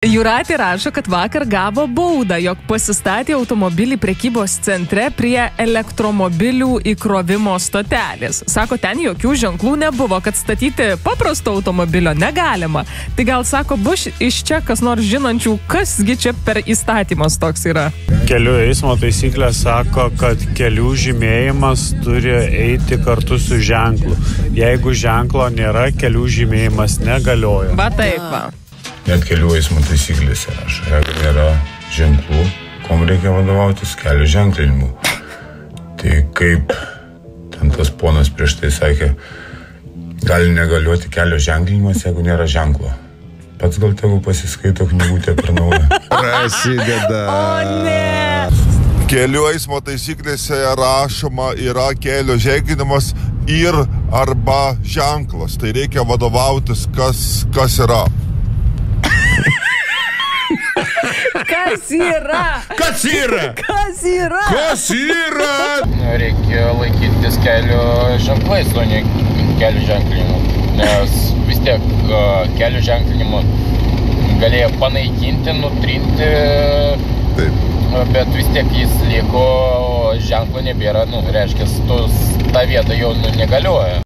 Jūratė rašo, kad vakar gavo baudą, jog pasistatė automobilį prekybos centre prie elektromobilių įkrovimo stotelės. Sako, ten jokių ženklų nebuvo, kad statyti paprasto automobilio negalima. Tai gal, sako, bus iš čia kas nors žinančių, kasgi čia per įstatymas toks yra. Kelių eismo taisyklės sako, kad kelių žymėjimas turi eiti kartu su ženklu. Jeigu ženklo nėra, kelių žymėjimas negalioja. Va taip va. Net kelių eismo taisyklėse rašo, jeigu nėra ženklų, kom reikia vadovautis kelių ženklinimu. Tai kaip ten tas ponas prieš tai sakė, gali negaliuoti kelio ženklinimas, jeigu nėra ženklo. Pats gal tegu pasiskaito knygutę per naują. Prasideda. O ne! Kelių eismo taisyklėse rašoma yra kelio ženklinimas ir arba ženklas. Tai reikia vadovautis, kas yra. Kas yra? Kas yra? Kas yra? Kas yra? Reikia laikytis kelio ženklais, o ne kelio ženklinimu. Nes vis tiek kelio ženklinimu galėjo panaikinti, nutrinti, Taip. bet vis tiek jis liko, ženklo nebėra, reiškia, ta vieta jau negalioja.